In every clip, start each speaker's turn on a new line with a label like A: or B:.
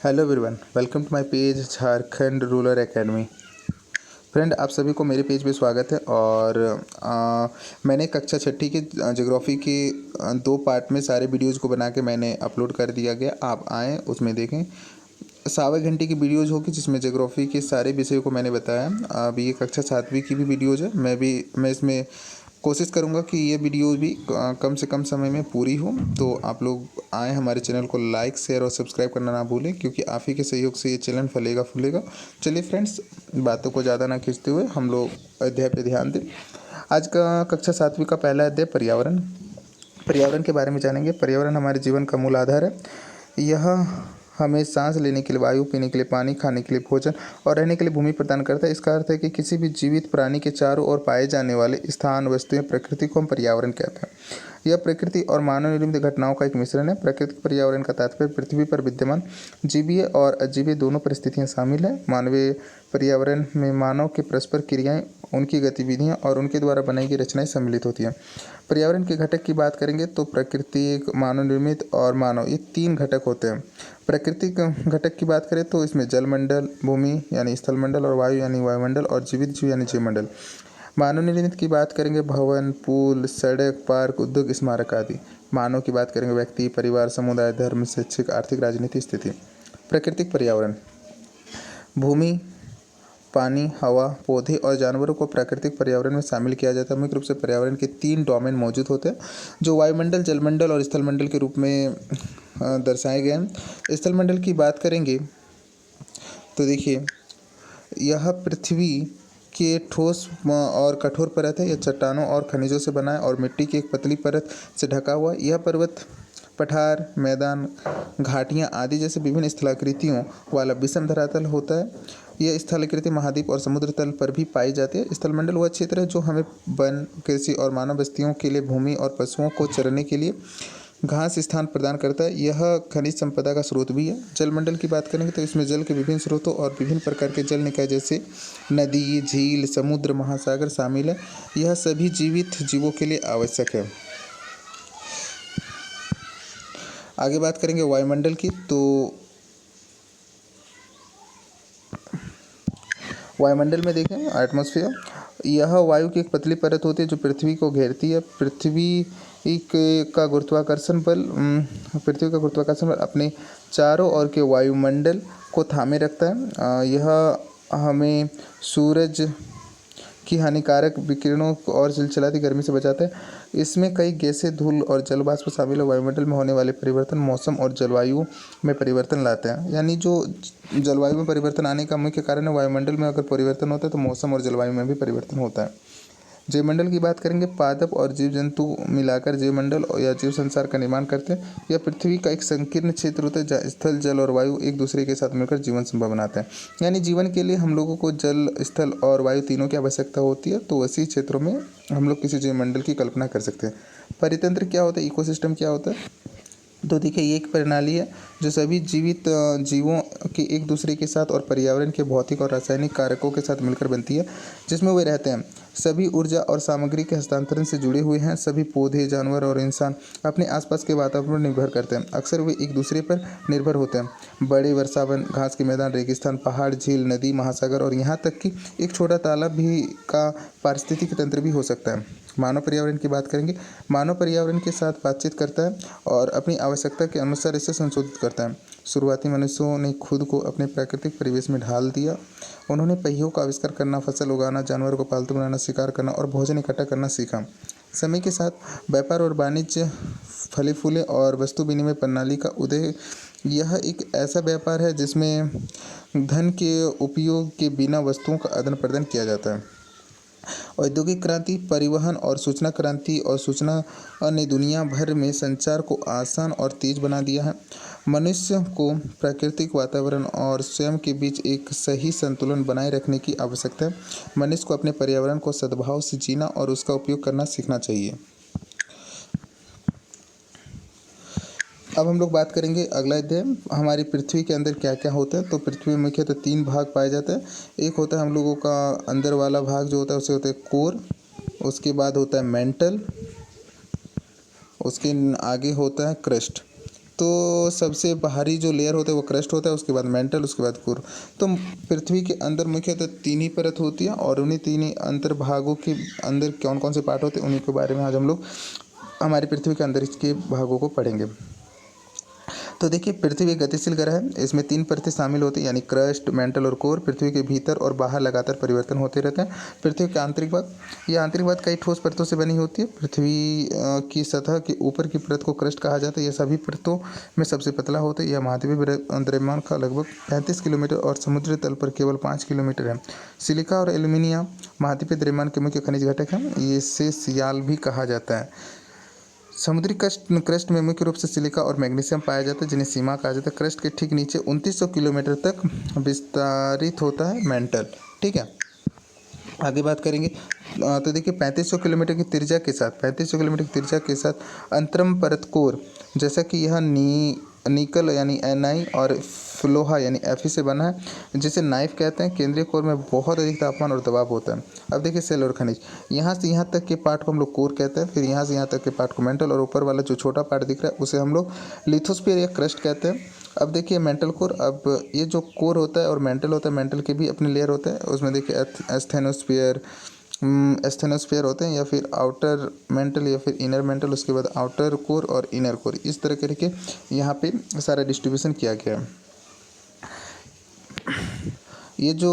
A: Hello everyone, welcome to my page Jharkhand rural academy. Friend, आप सभी को मेरे पेज पे स्वागत है। और मैंने कक्षा छठी के ज्योग्राफी के 2 पार्ट में सारे वीडियोज़ को बना के मैंने अपलोड कर दिया गया। आप आएँ उसमें देखें। सवा घंटे की वीडियोज़ होगी जिसमें ज्योग्राफी के सारे विषयों को मैंने बताया। अब ये कक्षा 7वीं की भी वीडियोज़ है। मैं इसमें कोशिश करूँगा कि ये वीडियो भी कम से कम समय में पूरी हो। तो आप लोग आएँ, हमारे चैनल को लाइक, शेयर और सब्सक्राइब करना ना भूलें, क्योंकि आप ही के सहयोग से ये चैनल फैलेगा फूलेगा। चलिए फ्रेंड्स, बातों को ज़्यादा ना खींचते हुए हम लोग अध्याय पे ध्यान दें। आज का कक्षा 7वीं का पहला अध्याय पर्यावरण। पर्यावरण के बारे में जानेंगे। पर्यावरण हमारे जीवन का मूल आधार है। यह हमें सांस लेने के लिए वायु, पीने के लिए पानी, खाने के लिए भोजन और रहने के लिए भूमि प्रदान करता है। इसका अर्थ है कि किसी भी जीवित प्राणी के चारों ओर पाए जाने वाले स्थान, वस्तुएं, प्रकृति को हम पर्यावरण कहते हैं। यह प्रकृति और मानव निर्मित घटनाओं का एक मिश्रण है। प्राकृतिक पर्यावरण का तात्पर्य पृथ्वी पर विद्यमान जीवीय और अजीवीय दोनों परिस्थितियां शामिल है। मानवीय पर्यावरण में मानव के परस्पर क्रियाएं, उनकी गतिविधियां और उनके द्वारा बनाई गई रचनाएं सम्मिलित होती हैं। पर्यावरण के घटक की बात करेंगे तो प्राकृतिक, मानव निर्मित और मानव, ये 3 घटक होते हैं। प्राकृतिक घटक की बात करें तो इसमें जलमंडल, भूमि यानी स्थलमंडल और वायु यानी वायुमंडल और जीवित जीव यानी जीवमंडल। मानव निर्मित की बात करेंगे भवन, पुल, सड़क, पार्क, उद्योग, स्मारक आदि। मानव की बात करेंगे व्यक्ति, परिवार, समुदाय, धर्म, शैक्षिक, आर्थिक, राजनीतिक स्थिति। प्राकृतिक पर्यावरण भूमि, पानी, हवा, पौधे और जानवरों को प्राकृतिक पर्यावरण में शामिल किया जाता है। मुख्य रूप से पर्यावरण के 3 डोमेन मौजूद होते हैं, जो वायुमंडल, जलमंडल और स्थलमंडल के रूप में दर्शाए गए हैं। स्थलमंडल की बात करेंगे तो देखिए, यह पृथ्वी के ठोस और कठोर परत है। यह चट्टानों और खनिजों से बना है और मिट्टी की एक पतली परत से ढका हुआ है। यह पर्वत, पठार, मैदान, घाटियाँ आदि जैसे विभिन्न स्थलाकृतियों वाला विषम धरातल होता है। यह स्थलाकृति महाद्वीप और समुद्र तल पर भी पाई जाती है। स्थलमंडल वह क्षेत्र है जो हमें वन, कृषि और मानव बस्तियों के लिए भूमि और पशुओं को चरने के लिए घास स्थान प्रदान करता है। यह खनिज संपदा का स्रोत भी है। जलमंडल की बात करेंगे तो इसमें जल के विभिन्न स्रोतों और विभिन्न प्रकार के जल निकाय जैसे नदी, झील, समुद्र, महासागर शामिल है। यह सभी जीवित जीवों के लिए आवश्यक है। आगे बात करेंगे वायुमंडल की, तो वायुमंडल में देखें एटमॉस्फेयर, यह वायु की एक पतली परत होती है जो पृथ्वी को घेरती है। पृथ्वी का गुरुत्वाकर्षण बल अपने चारों ओर के वायुमंडल को थामे रखता है। यह हमें सूरज की हानिकारक विकिरणों और चिलचिलाती गर्मी से बचाता है। इसमें कई गैसें, धूल और जल वाष्प शामिल है। वायुमंडल में होने वाले परिवर्तन मौसम और जलवायु में परिवर्तन लाते हैं। यानी जो जलवायु में परिवर्तन आने का मुख्य कारण है, वायुमंडल में अगर परिवर्तन होता है तो मौसम और जलवायु में भी परिवर्तन होता है। जीवमंडल की बात करेंगे, पादप और जीव जंतु मिलाकर जीवमंडल या जीव संसार का निर्माण करते हैं। यह पृथ्वी का एक संकीर्ण क्षेत्र होता है जहाँ स्थल, जल और वायु एक दूसरे के साथ मिलकर जीवन संभव बनाते हैं। यानी जीवन के लिए हम लोगों को जल, स्थल और वायु तीनों की आवश्यकता होती है। तो ऐसी क्षेत्रों में हम लोग किसी जीवमंडल की कल्पना कर सकते हैं। परितंत्र क्या होता है, इकोसिस्टम क्या होता है, तो देखिए ये एक प्रणाली है जो सभी जीवित जीवों के एक दूसरे के साथ और पर्यावरण के भौतिक और रासायनिक कारकों के साथ मिलकर बनती है, जिसमें वे रहते हैं। सभी ऊर्जा और सामग्री के हस्तांतरण से जुड़े हुए हैं। सभी पौधे, जानवर और इंसान अपने आसपास के वातावरण पर निर्भर करते हैं। अक्सर वे एक दूसरे पर निर्भर होते हैं। बड़े वर्षावन, घास के मैदान, रेगिस्तान, पहाड़, झील, नदी, महासागर और यहाँ तक कि एक छोटा तालाब भी का पारिस्थितिक तंत्र भी हो सकता है। मानव पर्यावरण की बात करेंगे। मानव पर्यावरण के साथ बातचीत करता है और अपनी आवश्यकता के अनुसार इसे संशोधित करता है। शुरुआती मनुष्यों ने खुद को अपने प्राकृतिक परिवेश में ढाल दिया। उन्होंने पहियों का आविष्कार करना, फसल उगाना, जानवरों को पालतू बनाना, शिकार करना और भोजन इकट्ठा करना सीखा। समय के साथ व्यापार और वाणिज्य, फले फूले और वस्तु विनिमय प्रणाली का उदय। यह एक ऐसा व्यापार है जिसमें धन के उपयोग के बिना वस्तुओं का आदान प्रदान किया जाता है। औद्योगिक क्रांति, परिवहन और सूचना क्रांति और सूचना ने दुनिया भर में संचार को आसान और तेज बना दिया है। मनुष्य को प्राकृतिक वातावरण और स्वयं के बीच एक सही संतुलन बनाए रखने की आवश्यकता है। मनुष्य को अपने पर्यावरण को सद्भाव से जीना और उसका उपयोग करना सीखना चाहिए। अब हम लोग बात करेंगे अगला अध्याय, हमारी पृथ्वी के अंदर क्या क्या होता है। तो पृथ्वी में मुख्यतः 3 भाग पाए जाते हैं। एक होता है हम लोगों का अंदर वाला भाग जो होता है उसे होता है कोर, उसके बाद होता है मेंटल, उसके आगे होता है क्रस्ट। तो सबसे बाहरी जो लेयर होता है वो क्रस्ट होता है, उसके बाद मेंटल, उसके बाद कोर। तो पृथ्वी के अंदर मुख्यतः तीन ही परत होती है और उन्हीं तीन ही अंतर्भागों के अंदर कौन कौन से पार्ट होते हैं उन्हीं के बारे में आज हम लोग हमारी पृथ्वी के अंदर इसके भागों को पढ़ेंगे। तो देखिए, पृथ्वी एक गतिशील ग्रह है। इसमें तीन परतें शामिल होती हैं, यानी क्रस्ट, मेंटल और कोर। पृथ्वी के भीतर और बाहर लगातार परिवर्तन होते रहते हैं। पृथ्वी का आंतरिक भाग, यह आंतरिक भाग कई ठोस परतों से बनी होती है। पृथ्वी की सतह के ऊपर की परत को क्रस्ट कहा जाता है। यह सभी परतों में सबसे पतला होता है। यह महाद्वीपीय द्रव्यमान का लगभग 35 किलोमीटर और समुद्री तल पर केवल 5 किलोमीटर है। सिलिका और एल्यूमिनियम महाद्वीपीय द्रव्यमान के मुख्य खनिज घटक हैं। इसे सियाल भी कहा जाता है। समुद्री क्रस्ट में मुख्य रूप से सिलिका और मैग्नीशियम पाया जाता है, जिन्हें सीमा कहा जाता है। क्रस्ट के ठीक नीचे 2900 किलोमीटर तक विस्तारित होता है मेंटल। ठीक है, आगे बात करेंगे। तो देखिए, 3500 किलोमीटर की त्रिज्या के साथ 3500 किलोमीटर की त्रिज्या के साथ अंतरम परत कोर, जैसा कि यह निकल यानी Ni और फ्लोहा यानी Fe से बना है, जिसे नाइफ कहते हैं। केंद्रीय कोर में बहुत अधिक तापमान और दबाव होता है। अब देखिए, सेल और खनिज, यहाँ से यहाँ तक के पार्ट को हम लोग कोर कहते हैं, फिर यहाँ से यहाँ तक के पार्ट को मेंटल, और ऊपर वाला जो छोटा पार्ट दिख रहा है उसे हम लोग लिथोस्फीयर या क्रस्ट कहते हैं। अब देखिए मेंटल कोर, अब ये जो कोर होता है और मेंटल होता है, मेंटल के भी अपने लेयर होते हैं। उसमें देखिए एस्थेनोस्फीयर होते हैं, या फिर आउटर मेंटल या फिर इनर मेंटल, उसके बाद आउटर कोर और इनर कोर। इस तरह करके यहाँ पे सारा डिस्ट्रीब्यूशन किया गया है। ये जो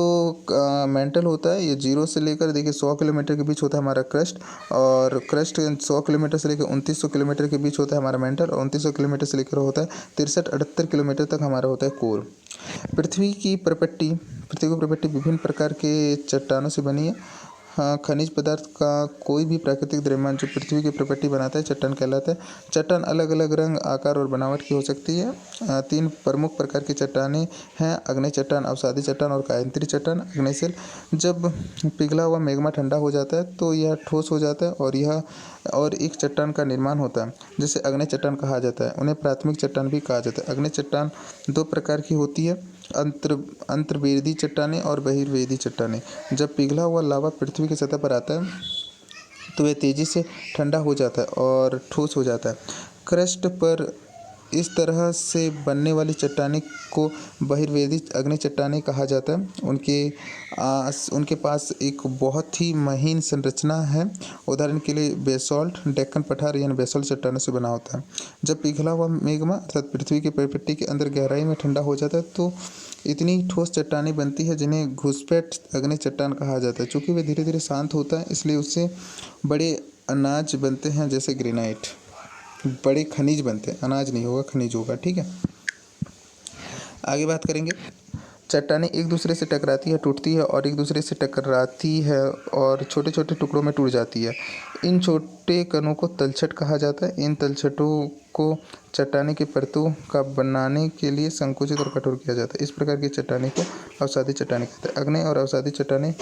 A: मेंटल होता है ये 0 से लेकर देखिए 100 किलोमीटर के बीच होता है हमारा क्रस्ट, और क्रस्ट 100 किलोमीटर से लेकर 2900 किलोमीटर के बीच होता है हमारा मेंटल, और 2900 किलोमीटर से लेकर होता है 63-78 किलोमीटर तक हमारा होता है कोर। पृथ्वी की प्रपट्टी विभिन्न प्रकार के चट्टानों से बनी है। हाँ, खनिज पदार्थ का कोई भी प्राकृतिक द्रव्यमान जो पृथ्वी की प्रपट्टी बनाता है चट्टान कहलाता है। चट्टान अलग अलग रंग, आकार और बनावट की हो सकती है। तीन प्रमुख प्रकार की चट्टानें हैं: अग्नि चट्टान, अवसादी चट्टान और कायांतरी चट्टान। अग्निशिल, जब पिघला हुआ मैग्मा ठंडा हो जाता है तो यह ठोस हो जाता है और एक चट्टान का निर्माण होता है, जिसे अग्नि चट्टान कहा जाता है। उन्हें प्राथमिक चट्टान भी कहा जाता है। अग्नि चट्टान दो प्रकार की होती है: अंतर्वेदी चट्टानें और बहिर्वेदी चट्टानें। जब पिघला हुआ लावा पृथ्वी की सतह पर आता है तो वह तेज़ी से ठंडा हो जाता है और ठोस हो जाता है। क्रस्ट पर इस तरह से बनने वाली चट्टानें को बहिर्वेदी अग्नि चट्टानें कहा जाता है। उनके पास एक बहुत ही महीन संरचना है। उदाहरण के लिए बेसॉल्ट डेक्कन पठार यानी बेसॉल्ट चट्टानों से बना होता है। जब पिघला हुआ मैग्मा अर्थात पृथ्वी की प्रपट्टी के अंदर गहराई में ठंडा हो जाता है तो इतनी ठोस चट्टानें बनती है जिन्हें घुसपैठ अग्नि चट्टान कहा जाता है। चूँकि वे धीरे धीरे शांत होता है इसलिए उससे बड़े अनाज बनते हैं, जैसे ग्रेनाइट। बड़े खनिज बनते हैं, अनाज नहीं होगा, खनिज होगा। ठीक है, आगे बात करेंगे। चट्टानें एक दूसरे से टकराती है, टूटती है और एक दूसरे से टकराती है और छोटे छोटे टुकड़ों में टूट जाती है। इन छोटे कणों को तलछट कहा जाता है। इन तलछटों को चट्टाने की परतों का बनाने के लिए संकुचित और कठोर किया जाता है। इस प्रकार की चट्टाने को अवसादी चट्टानें कहते हैं। अग्नि और अवसादी चट्टानें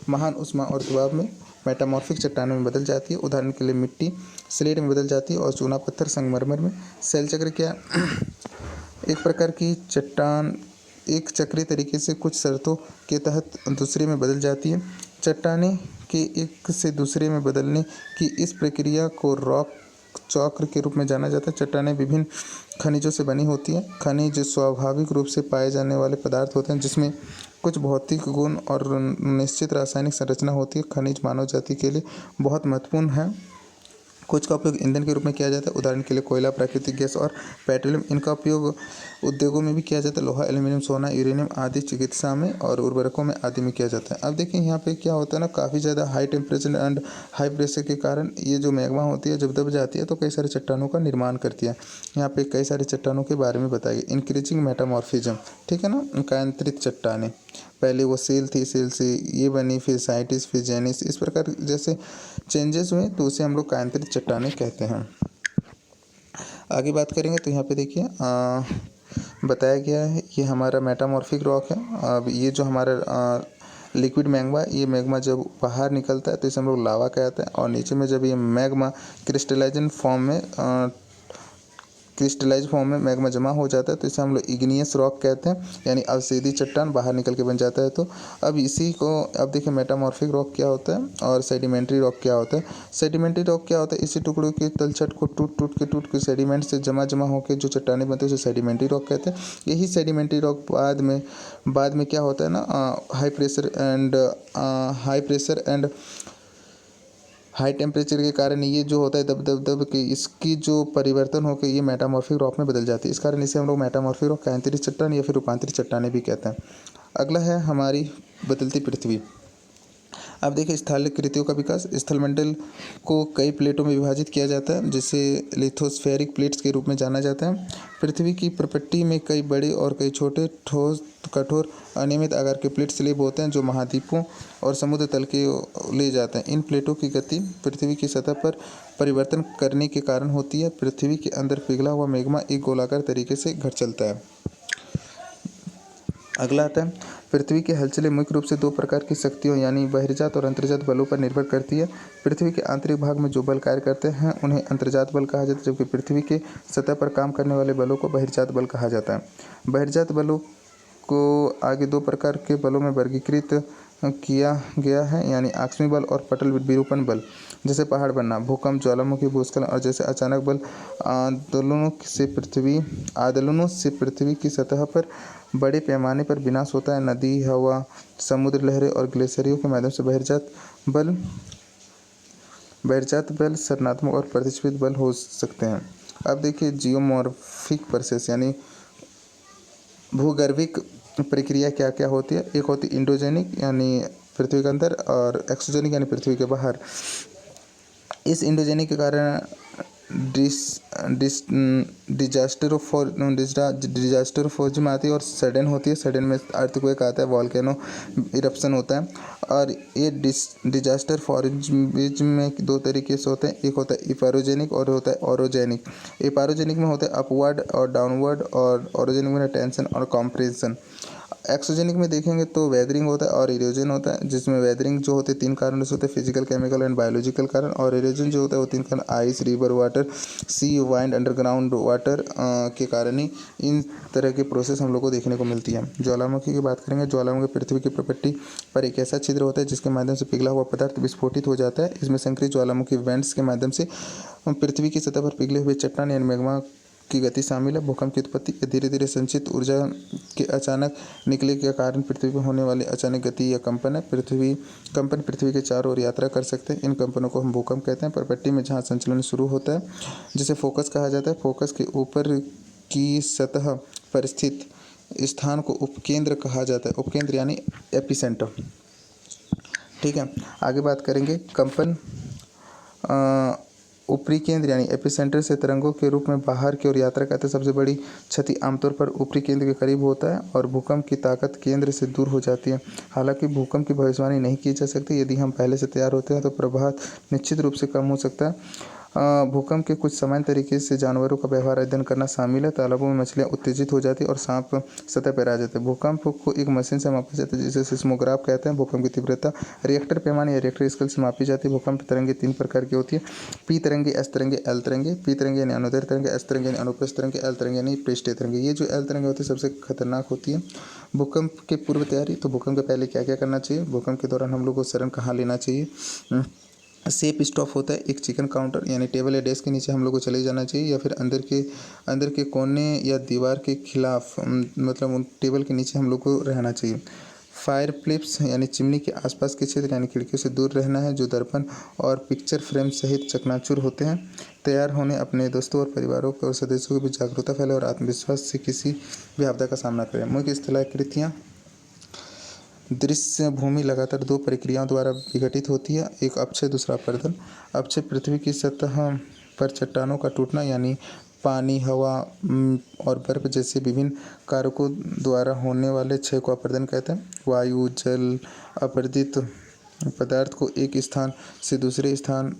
A: महान ऊष्मा और दबाव में मेटामॉर्फिक चट्टानों में बदल जाती है। उदाहरण के लिए मिट्टी स्लेट में बदल जाती है और चूना पत्थर संगमरमर में। सेल चक्र क्या? एक प्रकार की चट्टान एक चक्रीय तरीके से कुछ शर्तों के तहत दूसरे में बदल जाती है। चट्टाने के एक से दूसरे में बदलने की इस प्रक्रिया को रॉक चक्र के रूप में जाना जाता है। चट्टानें विभिन्न खनिजों से बनी होती हैं। खनिज स्वाभाविक रूप से पाए जाने वाले पदार्थ होते हैं जिसमें कुछ भौतिक गुण और निश्चित रासायनिक संरचना होती है। खनिज मानव जाति के लिए बहुत महत्वपूर्ण है। कुछ का उपयोग ईंधन के रूप में किया जाता है। उदाहरण के लिए कोयला, प्राकृतिक गैस और पेट्रोलियम। इनका उपयोग उद्योगों में भी किया जाता है। लोहा, एल्यूमिनियम, सोना, यूरेनियम आदि चिकित्सा में और उर्वरकों में आदि में किया जाता है। अब देखिए यहाँ पे क्या होता है ना, काफ़ी ज़्यादा high temperature and high pressure के कारण ये जो मैग्मा होती है जब दब जाती है तो कई सारे चट्टानों का निर्माण करती है। यहाँ पे कई सारे चट्टानों के बारे में बताइए। इंक्रीजिंग मेटामॉर्फिज्म, ठीक है ना, कायांतरित चट्टानें। पहले वो सेल थी, सेल से ये बनी, फिर साइटिस, फिर जेनिस, इस प्रकार जैसे चेंजेस हुए तो उसे हम लोग कायांतरित चट्टानें कहते हैं। आगे बात करेंगे तो यहाँ पे देखिए बताया गया है ये हमारा मेटामॉर्फिक रॉक है। अब ये जो हमारा लिक्विड मैग्मा, ये मैग्मा जब बाहर निकलता है तो इसे हम लोग लावा कहते हैं, और नीचे में जब ये मैग्मा क्रिस्टलाइजन फॉर्म में क्रिस्टलाइज फॉर्म में मैग्मा जमा हो जाता है तो इसे हम लोग इग्नियस रॉक कहते हैं, यानी अवशेषी चट्टान बाहर निकल के बन जाता है। तो अब इसी को अब देखिए मेटामॉर्फिक रॉक क्या होता है और सेडिमेंट्री रॉक क्या होता है। सेडिमेंट्री रॉक क्या होता है, इसी टुकड़ों के तलछट को टूट के सेडिमेंट से जमा होकर जो चट्टानें बनती है उसे सेडिमेंट्री रॉक कहते हैं। यही सेडिमेंट्री रॉक बाद में क्या होता है ना, high pressure and high temperature के कारण ये जो होता है दब के इसकी जो परिवर्तन होकर ये मेटामॉर्फिक रॉक में बदल जाती है। इस कारण इसे हम लोग मेटामॉर्फिक रॉक, कायांतरित चट्टान या फिर रूपांतरित चट्टानें भी कहते हैं। अगला है हमारी बदलती पृथ्वी। अब देखिए स्थलीय कृतियों का विकास। स्थलमंडल को कई प्लेटों में विभाजित किया जाता है जिसे लिथोस्फेरिक प्लेट्स के रूप में जाना जाता है। पृथ्वी की प्रपट्टी में कई बड़े और कई छोटे ठोस कठोर अनियमित आकार के प्लेट स्लेब होते हैं जो महाद्वीपों और समुद्र तल के ले जाते हैं। इन प्लेटों की गति पृथ्वी की सतह पर परिवर्तन करने के कारण होती है। पृथ्वी के अंदर पिघला हुआ मैग्मा एक गोलाकार तरीके से घट चलता है। अगला आता है पृथ्वी की हलचलें मुख्य रूप से दो प्रकार की शक्तियों यानी बहिर्जात और अंतर्जात बलों पर निर्भर करती है। पृथ्वी के आंतरिक भाग में जो बल कार्य करते हैं उन्हें अंतर्जात बल कहा जाता है, जबकि पृथ्वी के सतह पर काम करने वाले बलों को बहिर्जात बल कहा जाता है। बहिर्जात बलों को आगे दो प्रकार के बलों में वर्गीकृत किया गया है, यानी आकस्मिक बल और पटल विरूपण बल। जैसे पहाड़ बनना, भूकंप, ज्वालामुखी, भूस्खलन और जैसे अचानक बल आंदोलनों से पृथ्वी की सतह पर बड़े पैमाने पर विनाश होता है। नदी, हवा, समुद्र लहरें और ग्लेशियरों के माध्यम से बहिर्जात बल सृजनात्मक और प्रतिष्ठित बल हो सकते हैं। अब देखिए जियोमॉर्फिक प्रोसेस यानी भूगर्भिक प्रक्रिया क्या क्या होती है। एक होती है इंडोजेनिक यानी पृथ्वी के अंदर, और एक्सोजेनिक यानी पृथ्वी के बाहर। इस इंडोजेनिक के कारण डिजास्टर में आती है और सडन होती है। सडन में अर्थक्वेक आता है, वॉल्केनो इरप्शन होता है। और ये डिजास्टर फॉर्मिज्म में दो तरीके से होते हैं, एक होता है इपारोजेनिक और होता है ओरोजेनिक। इपारोजेनिक में होता है अपवर्ड और डाउनवर्ड, और ओरोजेनिक में टेंशन और कॉम्प्रेशन। एक्सोजेनिक में देखेंगे तो वेदरिंग होता है और इरोजन होता है, जिसमें वेदरिंग जो होते हैं 3 कारणों से होते हैं, फिजिकल, केमिकल एंड बायोलॉजिकल कारण, और इरोजन जो होता है वो 3 कारण, आइस, रिवर वाटर, सी, वाइंड, अंडरग्राउंड वाटर के कारण ही इन तरह के प्रोसेस हम लोग को देखने को मिलती है। ज्वालामुखी की बात करेंगे। ज्वालामुखी पृथ्वी की प्रपट्टी पर एक ऐसा छिद्र होता है जिसके माध्यम से पिघला हुआ पदार्थ विस्फोटित हो जाता है। इसमें संक्रिय ज्वालामुखी वेंट्स के माध्यम से पृथ्वी की सतह पर पिघले हुए चट्टान यानी मैग्मा की गति शामिल है। भूकंप की उत्पत्ति धीरे धीरे संचित ऊर्जा के अचानक निकले के कारण पृथ्वी पर होने वाली अचानक गति या कंपन है। कंपन पृथ्वी के चारों ओर यात्रा कर सकते हैं। इन कंपनों को हम भूकंप कहते हैं। प्रपट्टी में जहाँ संचलन शुरू होता है जिसे फोकस कहा जाता है, फोकस के ऊपर की सतह पर स्थित स्थान को उपकेंद्र कहा जाता है। उपकेंद्र यानी एपिसेंटर। ठीक है, आगे बात करेंगे कंपन। ऊपरी केंद्र यानी एपिसेंटर से तरंगों के रूप में बाहर की ओर यात्रा करते सबसे बड़ी क्षति आमतौर पर ऊपरी केंद्र के करीब होता है और भूकंप की ताकत केंद्र से दूर हो जाती है। हालांकि भूकंप की भविष्यवाणी नहीं की जा सकती। यदि हम पहले से तैयार होते हैं तो प्रभाव निश्चित रूप से कम हो सकता है। भूकंप के कुछ सामान्य तरीके से जानवरों का व्यवहार अध्ययन करना शामिल है। तालाबों में मछलियाँ उत्तेजित हो जाती है और सांप सतह पर आ जाते हैं। भूकंप को एक मशीन से मापा जाता है जिसे सिस्मोग्राफ कहते हैं। भूकंप की तीव्रता रिएक्टर पैमाने या रिएक्टर स्केल से मापी जाती है। भूकंप तरंगे 3 प्रकार की होती है, पी तरंगे, एस तरंगे, एल तरंगे। पी तरंगे यानी अनुदैर्ध्य तरंगे, एस तरंगे यानी अनुप्रस्थ तरंगे, एल तरंगे यानी पृष्ठीय तरंगे। ये जो एल तरंगे होती है सबसे खतरनाक होती है। भूकंप के पूर्व तैयारी। तो भूकंप के पहले क्या क्या करना चाहिए। भूकंप के दौरान हम लोग को शरण कहाँ लेना चाहिए। सेफ स्टॉप होता है, एक चिकन काउंटर यानी टेबल या डेस्क के नीचे हम लोग को चले जाना चाहिए, या फिर अंदर के कोने या दीवार के खिलाफ, मतलब उन टेबल के नीचे हम लोग को रहना चाहिए। फायर प्लेट्स यानी चिमनी के आसपास के क्षेत्र यानी खिड़कियों से दूर रहना है जो दर्पण और पिक्चर फ्रेम सहित चकनाचूर होते हैं। तैयार होने अपने दोस्तों और परिवारों और सदस्यों के बीच जागरूकता फैले और आत्मविश्वास से किसी भी आपदा का सामना करें। मुख्य स्थलाकृतियाँ। दृश्य भूमि लगातार 2 प्रक्रियाओं द्वारा विघटित होती है, एक अपक्षय दूसरा अपरदन। अपक्षय पृथ्वी की सतह पर चट्टानों का टूटना यानी पानी, हवा और बर्फ जैसे विभिन्न कारकों द्वारा होने वाले क्षय को अपरदन कहते हैं। वायु, जल, अपरदित पदार्थ को एक स्थान से दूसरे स्थान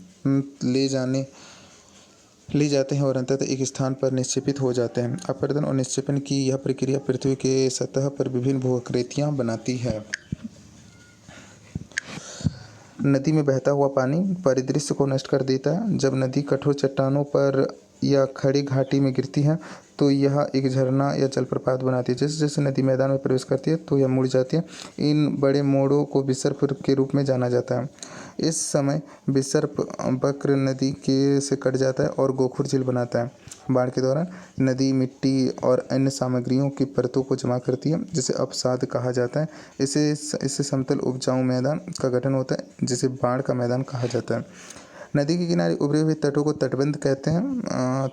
A: ले जाते हैं और अंततः एक स्थान पर निक्षेपित हो जाते हैं। अपरदन और निक्षेपण की यह प्रक्रिया पृथ्वी के सतह पर विभिन्न भूआकृतियाँ बनाती है। नदी में बहता हुआ पानी परिदृश्य को नष्ट कर देता है। जब नदी कठोर चट्टानों पर या खड़ी घाटी में गिरती है तो यह एक झरना या जलप्रपात बनाती है। जैसे जैसे नदी मैदान में प्रवेश करती है तो यह मुड़ जाती है। इन बड़े मोड़ों को विसर्प के रूप में जाना जाता है। इस समय विसर्प बक्र नदी के से कट जाता है और गोखुर झील बनाता है। बाढ़ के दौरान नदी मिट्टी और अन्य सामग्रियों की परतों को जमा करती है जिसे अपसाद कहा जाता है। इससे समतल उपजाऊ मैदान का गठन होता है जिसे बाढ़ का मैदान कहा जाता है। नदी के किनारे उभरे हुए तटों को तटबंध कहते हैं।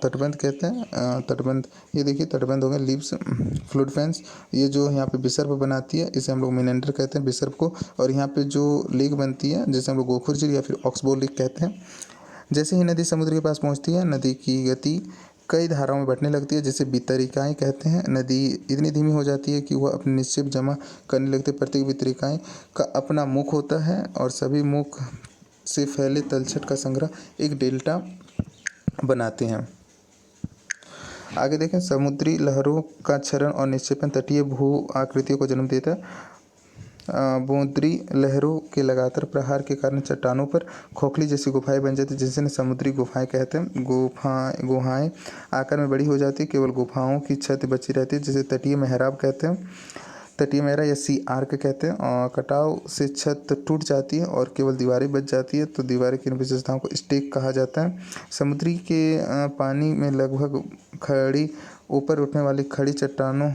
A: तटबंध, ये देखिए तटबंध हो गया। लीव्स, फ्लूड फैंस, ये जो यहाँ पे विसर्प बनाती है इसे हम लोग मिनेंडर कहते हैं विसर्प को। और यहाँ पे जो लेक बनती है जिसे हम लोग गोखुर झील या फिर ऑक्सबोव लेक कहते हैं। जैसे ही नदी समुद्र के पास पहुँचती है नदी की गति कई धाराओं में बंटने लगती है जिसे वितरिकाएँ कहते हैं। नदी इतनी धीमी हो जाती है कि वह अपने निक्षेप जमा करने लगते। प्रत्येक वितरिकाएँ का अपना मुख होता है और सभी मुख से फैले तलछट का संग्रह एक डेल्टा बनाते हैं। आगे देखें, समुद्री लहरों का क्षरण और निक्षेपण तटीय भू आकृतियों को जन्म देता है। समुद्री लहरों के लगातार प्रहार के कारण चट्टानों पर खोखली जैसी गुफाएं बन जाती है जिसे समुद्री गुफाएं कहते हैं। गुहाएं आकार में बड़ी हो जाती है, केवल गुफाओं की छत बची रहती है जिसे तटीय मेहराब कहते हैं। तटीय मेहराब या सी आर्क कहते हैं। और कटाव से छत टूट जाती है और केवल दीवारें बच जाती है तो दीवारें की इन विशेषताओं को स्टेक कहा जाता है। समुद्री के पानी में लगभग खड़ी ऊपर उठने वाली खड़ी चट्टानों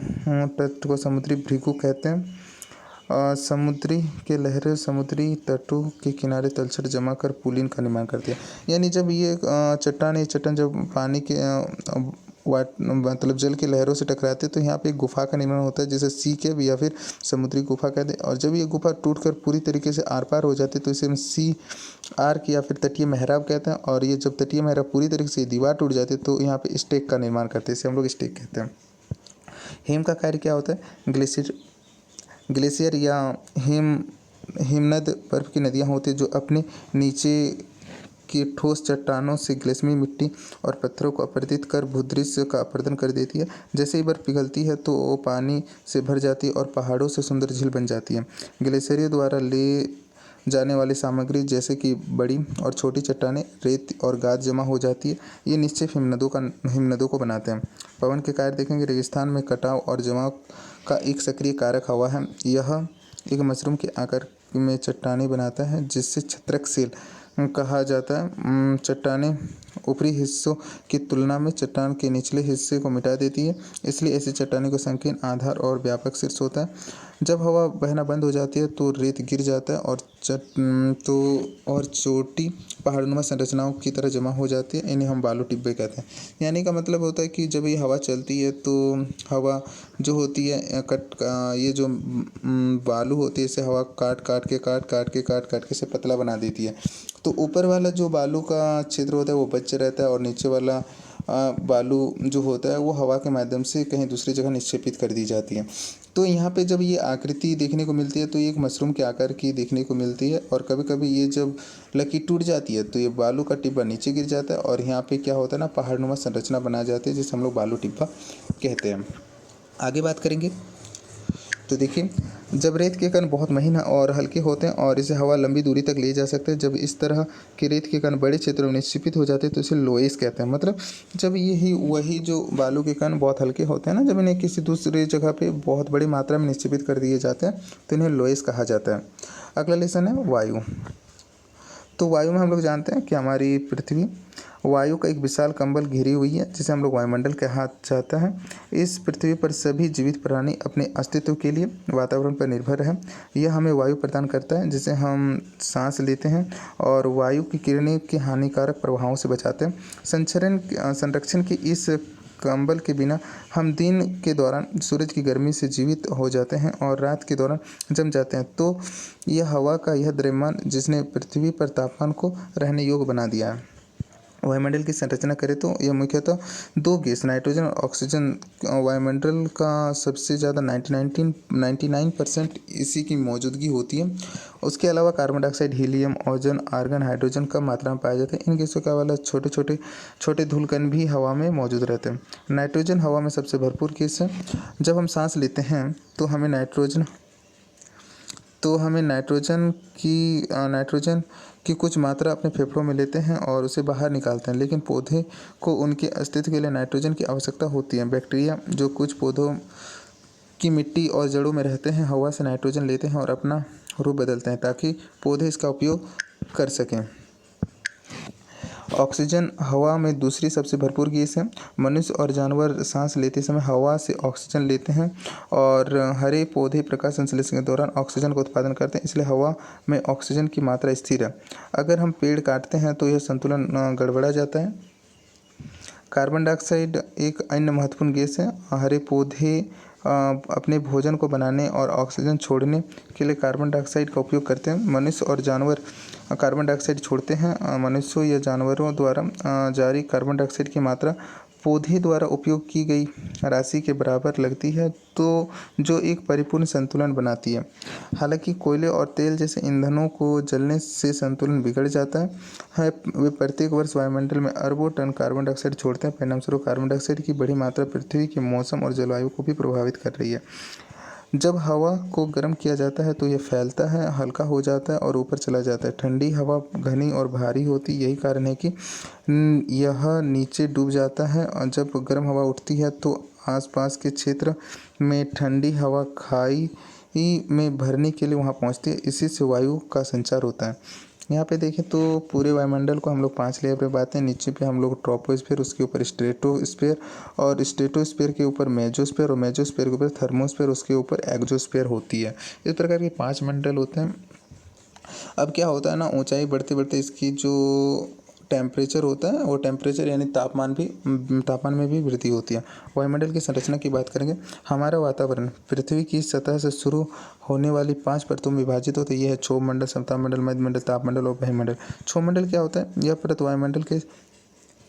A: तट को समुद्री भृगु कहते हैं। समुद्री के लहरें समुद्री तटों के किनारे तलछट जमा कर पुलिन का निर्माण करती है। यानी जब ये चट्टान जब पानी के मतलब जल की लहरों से टकराते हैं तो यहाँ पे एक गुफा का निर्माण होता है जिसे सी केव या फिर समुद्री गुफा कहते हैं। और जब ये गुफा टूटकर पूरी तरीके से आर पार हो जाती है तो इसे हम सी आर्क या फिर तटीय मेहराब कहते हैं। और ये जब तटीय मेहराब पूरी तरीके से दीवार टूट जाती है तो यहाँ पे स्टेक का निर्माण करते हैं, इसे हम लोग स्टेक कहते हैं। हिम का कार्य क्या होता है? ग्लेशियर या हिमनद बर्फ की नदियाँ होती हैं जो अपने नीचे की ठोस चट्टानों से ग्लेशियर मिट्टी और पत्थरों को अपरदित कर भूदृश्य का अपरदन कर देती है। जैसे ही बर्फ पिघलती है तो वो पानी से भर जाती है और पहाड़ों से सुंदर झील बन जाती है। ग्लेशियरों द्वारा ले जाने वाली सामग्री जैसे कि बड़ी और छोटी चट्टानें, रेत और गाद जमा हो जाती है। ये निश्चित हिमनदों को बनाते हैं। पवन के कार्य देखेंगे। रेगिस्तान में कटाव और जमाव का एक सक्रिय कारक हवा है। यह एक मशरूम के आकार में चट्टानें बनाता है जिससे छत्रक सेल कहा जाता है। चट्टानें ऊपरी हिस्सों की तुलना में चट्टान के निचले हिस्से को मिटा देती है, इसलिए ऐसी चट्टानों का संकीर्ण आधार और व्यापक शीर्ष होता है। जब हवा बहना बंद हो जाती है तो रेत गिर जाता है और चोटी पहाड़नुमा संरचनाओं की तरह जमा हो जाती है। इन्हें हम बालू टिब्बे कहते हैं। यानी का मतलब होता है कि जब ये हवा चलती है तो हवा जो होती है ये जो बालू होती है इसे हवा काट के इसे पतला बना देती है। तो ऊपर वाला जो बालू का क्षेत्र होता है वो बच रहता है और नीचे वाला बालू जो होता है वो हवा के माध्यम से कहीं दूसरी जगह निक्षेपित कर दी जाती है। तो यहाँ पे जब ये आकृति देखने को मिलती है तो ये एक मशरूम के आकार की देखने को मिलती है। और कभी कभी ये जब लकीर टूट जाती है तो ये बालू का टिब्बा नीचे गिर जाता है और यहाँ पे क्या होता है ना, पहाड़नुमा संरचना बना जाती है जिसे हम लोग बालू टिब्बा कहते हैं। आगे बात करेंगे तो देखिए, जब रेत के कण बहुत महीन और हल्के होते हैं और इसे हवा लंबी दूरी तक ले जा सकते हैं, जब इस तरह के रेत के कण बड़े क्षेत्रों में निक्षेपित हो जाते हैं तो इसे लोएस कहते हैं। मतलब जब वही जो बालू के कण बहुत हल्के होते हैं ना, जब इन्हें किसी दूसरी जगह पे बहुत बड़ी मात्रा में निक्षेपित कर दिए जाते हैं तो इन्हें लोएस कहा जाता है। अगला लेसन है वायु। तो वायु में हम लोग जानते हैं कि हमारी पृथ्वी वायु का एक विशाल कंबल घिरी हुई है जिसे हम लोग वायुमंडल कहा जाता है। इस पृथ्वी पर सभी जीवित प्राणी अपने अस्तित्व के लिए वातावरण पर निर्भर है। यह हमें वायु प्रदान करता है जिसे हम सांस लेते हैं और वायु की किरणें के हानिकारक प्रभावों से बचाते हैं। संरक्षण की इस कंबल के बिना हम दिन के दौरान सूरज की गर्मी से जीवित हो जाते हैं और रात के दौरान जम जाते हैं। तो यह हवा का यह द्रव्यमान जिसने पृथ्वी पर तापमान को रहने योग्य बना दिया है। वायुमंडल की संरचना करें तो यह मुख्यतः दो गैस नाइट्रोजन और ऑक्सीजन। वायुमंडल का सबसे ज़्यादा 99% इसी की मौजूदगी होती है। उसके अलावा carbon dioxide, helium, ozone, argon, hydrogen कम मात्रा में पाया जाता है। इन गैसों के अलावा छोटे धूलकण भी हवा में मौजूद रहते हैं। नाइट्रोजन हवा में सबसे भरपूर गैस है। जब हम सांस लेते हैं तो हमें नाइट्रोजन तो हमें नाइट्रोजन की कुछ मात्रा अपने फेफड़ों में लेते हैं और उसे बाहर निकालते हैं, लेकिन पौधे को उनके अस्तित्व के लिए नाइट्रोजन की आवश्यकता होती है। बैक्टीरिया जो कुछ पौधों की मिट्टी और जड़ों में रहते हैं हवा से नाइट्रोजन लेते हैं और अपना रूप बदलते हैं ताकि पौधे इसका उपयोग कर सकें। ऑक्सीजन हवा में दूसरी सबसे भरपूर गैस है। मनुष्य और जानवर सांस लेते समय हवा से ऑक्सीजन लेते हैं और हरे पौधे प्रकाश संश्लेषण के दौरान ऑक्सीजन का उत्पादन करते हैं, इसलिए हवा में ऑक्सीजन की मात्रा स्थिर है। अगर हम पेड़ काटते हैं तो यह संतुलन गड़बड़ा जाता है। कार्बन डाइऑक्साइड एक अन्य महत्वपूर्ण गैस है। हरे पौधे अपने भोजन को बनाने और ऑक्सीजन छोड़ने के लिए कार्बन डाइऑक्साइड का उपयोग करते हैं। मनुष्य और जानवर कार्बन डाइऑक्साइड छोड़ते हैं। मनुष्यों या जानवरों द्वारा जारी कार्बन डाइऑक्साइड की मात्रा पौधे द्वारा उपयोग की गई राशि के बराबर लगती है, तो जो एक परिपूर्ण संतुलन बनाती है। हालांकि कोयले और तेल जैसे ईंधनों को जलने से संतुलन बिगड़ जाता है। वे प्रत्येक वर्ष वायुमंडल में अरबों टन कार्बन डाइऑक्साइड छोड़ते हैं। परिणामस्वरूप कार्बन डाइऑक्साइड की बड़ी मात्रा पृथ्वी के मौसम और जलवायु को भी प्रभावित कर रही है। जब हवा को गर्म किया जाता है तो यह फैलता है, हल्का हो जाता है और ऊपर चला जाता है। ठंडी हवा घनी और भारी होती है, यही कारण है कि यह नीचे डूब जाता है। और जब गर्म हवा उठती है तो आसपास के क्षेत्र में ठंडी हवा खाई में भरने के लिए वहां पहुंचती है। इसी से वायु का संचार होता है। यहाँ पे देखें तो पूरे वायुमंडल को हम लोग 5 लेयर पे बांटते हैं। नीचे पे हम लोग ट्रोपोस्फीयर, उसके ऊपर स्ट्रेटोस्फीयर और स्ट्रेटोस्फीयर के ऊपर मेजोस्फीयर और मेजोस्फीयर के ऊपर थर्मोस्फीयर, उसके ऊपर एक्सोस्फीयर होती है। इस प्रकार के 5 मंडल होते हैं। अब क्या होता है ना, ऊंचाई बढ़ते बढ़ते इसकी जो टेम्परेचर होता है वो टेम्परेचर यानी तापमान में भी वृद्धि होती है। वायुमंडल की संरचना की बात करेंगे। हमारा वातावरण पृथ्वी की सतह से शुरू होने वाली 5 परतों में विभाजित होता है। यह है क्षोभ मंडल, समताप मंडल, मध्यमंडल, तापमंडल और वायुमंडल। क्षोभ मंडल क्या होता है? यह परत वायुमंडल के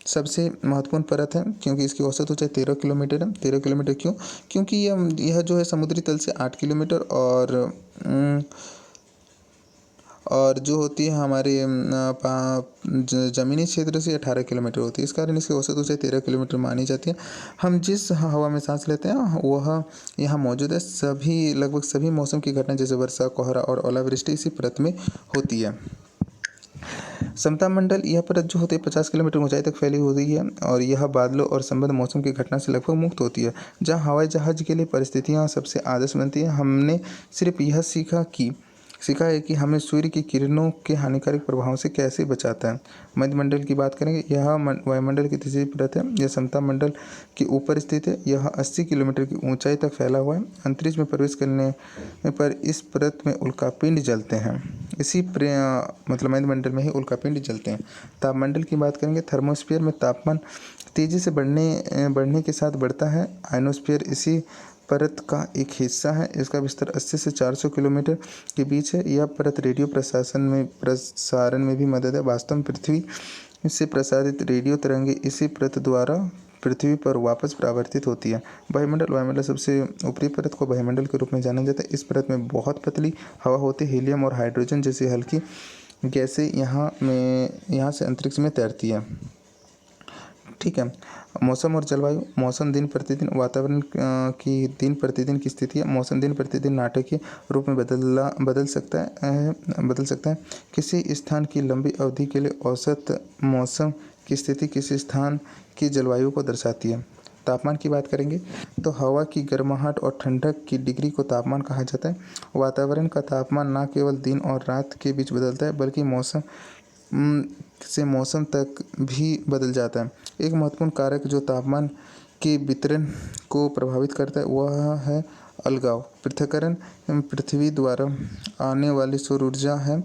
A: सबसे महत्वपूर्ण परत है क्योंकि इसकी औसत ऊंचाई 13 किलोमीटर है। 13 किलोमीटर क्यों? क्योंकि यह जो है समुद्री तल से 8 किलोमीटर और जो होती है हमारे ज़मीनी क्षेत्र से 18 किलोमीटर होती है। इस कारण इसकी औसत ऊंचाई 13 किलोमीटर मानी जाती है। हम जिस हवा में सांस लेते हैं वह यहाँ मौजूद है। लगभग सभी मौसम की घटनाएं जैसे वर्षा, कोहरा और ओलावृष्टि इसी परत में होती है। समताप मंडल, यह परत जो होती है 50 किलोमीटर ऊंचाई तक फैली होती है और यह बादलों और संबद्ध मौसम की घटना से लगभग मुक्त होती है। जहाँ हवाई जहाज के लिए परिस्थितियाँ सबसे आदर्श बनती हैं। हमने सिर्फ यह सीखा है कि हमें सूर्य की किरणों के हानिकारक प्रभावों से कैसे बचाता है। मध्यमंडल की बात करेंगे। यह वायुमंडल की तीसरी परत है। यह समताप मंडल के ऊपर स्थित है। यह 80 किलोमीटर की ऊंचाई तक फैला हुआ है। अंतरिक्ष में प्रवेश करने पर इस परत में उल्कापिंड जलते हैं। मतलब मध्यमंडल में ही उल्कापिंड जलते हैं। तापमंडल की बात करेंगे। थर्मोस्फीयर में तापमान तेजी से बढ़ने के साथ बढ़ता है। आयनोस्फीयर इसी परत का एक हिस्सा है। इसका विस्तार 80 से 400 किलोमीटर के बीच है। यह परत रेडियो प्रसारण में भी मदद है। वास्तव में पृथ्वी से प्रसारित रेडियो तरंगें इसी परत द्वारा पृथ्वी पर वापस परावर्तित होती है। वायुमंडल सबसे ऊपरी परत को वायुमंडल के रूप में जाना जाता है। इस परत में बहुत पतली हवा होती है। हीलियम और हाइड्रोजन जैसी हल्की गैसें यहाँ से अंतरिक्ष में तैरती है। ठीक है। मौसम और जलवायु। मौसम दिन प्रतिदिन वातावरण की दिन प्रतिदिन की स्थिति है। मौसम दिन प्रतिदिन नाटकीय रूप में बदल सकता है। किसी स्थान की लंबी अवधि के लिए औसत मौसम की स्थिति किसी स्थान की जलवायु को दर्शाती है। तापमान की बात करेंगे तो हवा की गर्माहट और ठंडक की डिग्री को तापमान कहा जाता है। वातावरण का तापमान न केवल दिन और रात के बीच बदलता है बल्कि मौसम से मौसम तक भी बदल जाता है। एक महत्वपूर्ण कारक जो तापमान के वितरण को प्रभावित करता है वह है अलगाव पृथक्करण। पृथ्वी द्वारा आने वाली सौर ऊर्जा है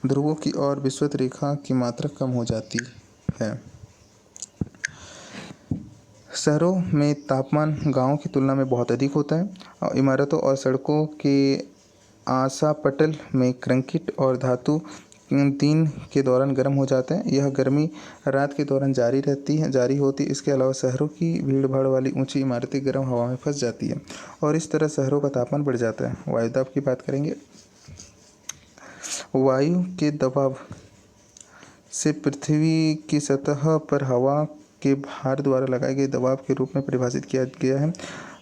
A: ध्रुवों की और विषुवत रेखा की मात्रा कम हो जाती है। शहरों में तापमान गांवों की तुलना में बहुत अधिक होता है। इमारतों और सड़कों के आसापटल में कंक्रीट और धातु दिन के दौरान गर्म हो जाते हैं। यह गर्मी रात के दौरान जारी होती है। इसके अलावा शहरों की भीड़ भाड़ वाली ऊंची इमारतें गर्म हवा में फंस जाती है और इस तरह शहरों का तापमान बढ़ जाता है। वायुदाब की बात करेंगे। वायु के दबाव से पृथ्वी की सतह पर हवा के भार द्वारा लगाए गए दबाव के रूप में परिभाषित किया गया है।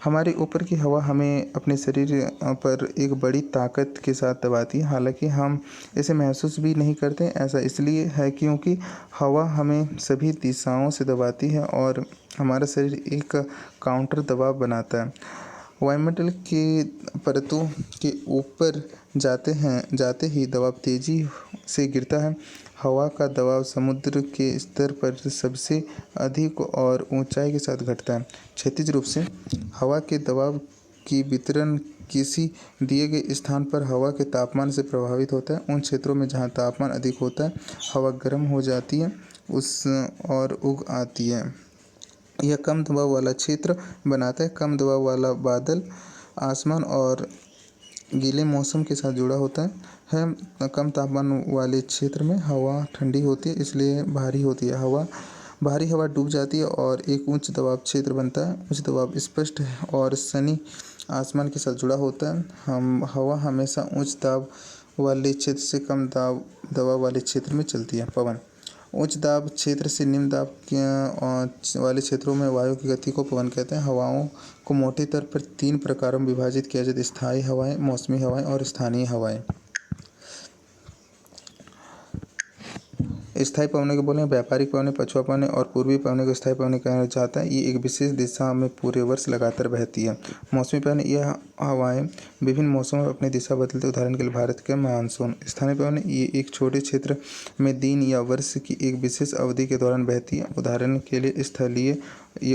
A: हमारे ऊपर की हवा हमें अपने शरीर पर एक बड़ी ताकत के साथ दबाती है, हालांकि हम इसे महसूस भी नहीं करते। ऐसा इसलिए है क्योंकि हवा हमें सभी दिशाओं से दबाती है और हमारा शरीर एक काउंटर दबाव बनाता है। वायुमंडल के परतों के ऊपर जाते ही दबाव तेजी से गिरता है। हवा का दबाव समुद्र के स्तर पर सबसे अधिक और ऊंचाई के साथ घटता है। क्षैतिज रूप से हवा के दबाव की वितरण किसी दिए गए स्थान पर हवा के तापमान से प्रभावित होता है। उन क्षेत्रों में जहाँ तापमान अधिक होता है, हवा गर्म हो जाती है और उग आती है। यह कम दबाव वाला क्षेत्र बनाता है। कम दबाव वाला बादल आसमान और गीले मौसम के साथ जुड़ा होता है। कम तापमान वाले क्षेत्र में हवा ठंडी होती है, इसलिए भारी होती है। भारी हवा डूब जाती है और एक उच्च दबाव क्षेत्र बनता है। उच्च दबाव स्पष्ट और सनी आसमान के साथ जुड़ा होता है। हवा हमेशा उच्च दाब वाले क्षेत्र से कम दबाव वाले क्षेत्र में चलती है। पवन उच्च दाब क्षेत्र से निम्न दाब वाले क्षेत्रों में वायु की गति को पवन कहते हैं। हवाओं को मोटे तौर पर 3 प्रकारों में विभाजित किया जाता है: स्थायी हवाएं, मौसमी हवाएं और स्थानीय हवाएं। स्थायी पवनों के बोले व्यापारिक पवनें, पछुआ पवनें और पूर्वी पवनें को स्थायी पवनें कहा जाता है। ये एक विशेष दिशा में पूरे वर्ष लगातार बहती है। मौसमी पवनें यह हवाएं विभिन्न मौसमों में अपनी दिशा बदलते, उदाहरण के लिए भारत के मानसून। स्थानीय पवनें ये एक छोटे क्षेत्र में दिन या वर्ष की एक विशेष अवधि के दौरान बहती है, उदाहरण के लिए स्थलीय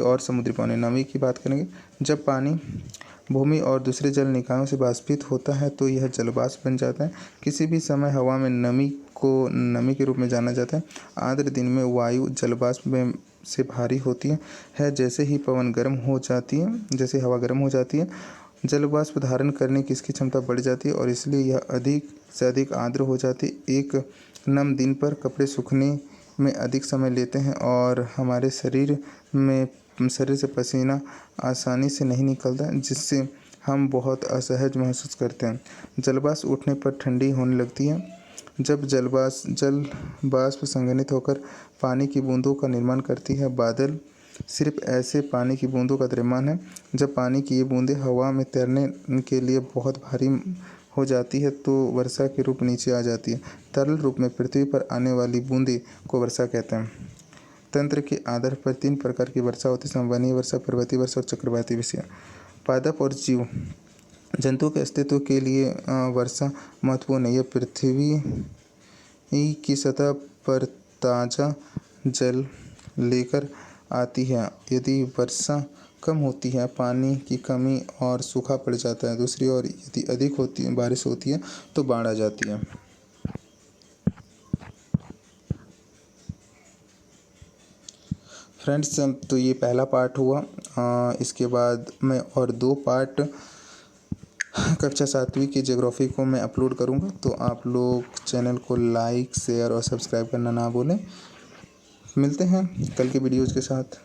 A: और समुद्री पवनें। नमी की बात करेंगे, जब पानी भूमि और दूसरे जल निकायों से वाष्पित होता है तो यह जलवाष्प बन जाता है। किसी भी समय हवा में नमी को नमी के रूप में जाना जाता है। आर्द्र दिन में वायु जलवाष्प में से भारी होती है। जैसे ही हवा गर्म हो जाती है, जलवाष्प धारण करने की इसकी क्षमता बढ़ जाती है और इसलिए यह अधिक से अधिक आर्द्र हो जाती है। एक नम दिन पर कपड़े सूखने में अधिक समय लेते हैं और हमारे शरीर से पसीना आसानी से नहीं निकलता, जिससे हम बहुत असहज महसूस करते हैं। जलवाष्प उठने पर ठंडी होने लगती है। जब जल वाष्प संघनित होकर पानी की बूंदों का निर्माण करती है। बादल सिर्फ ऐसे पानी की बूंदों का द्रव्यमान है। जब पानी की ये बूंदें हवा में तैरने के लिए बहुत भारी हो जाती है तो वर्षा के रूप नीचे आ जाती है। तरल रूप में पृथ्वी पर आने वाली बूंदें को वर्षा कहते हैं। तंत्र के आधार पर 3 प्रकार की वर्षा होती है: संवहनीय वर्षा, पर्वतीय वर्षा और चक्रवाती वर्षा। पादप और जीव जंतुओं के अस्तित्व के लिए वर्षा महत्वपूर्ण है। यह पृथ्वी की सतह पर ताज़ा जल लेकर आती है। यदि वर्षा कम होती है, पानी की कमी और सूखा पड़ जाता है। दूसरी ओर यदि अधिक बारिश होती है तो बाढ़ आ जाती है। फ्रेंड्स, तो ये पहला पार्ट हुआ। इसके बाद मैं और 2 पार्ट कक्षा 7वीं की ज्योग्राफी को मैं अपलोड करूँगा, तो आप लोग चैनल को लाइक, शेयर और सब्सक्राइब करना ना भूलें। मिलते हैं कल के वीडियोज़ के साथ।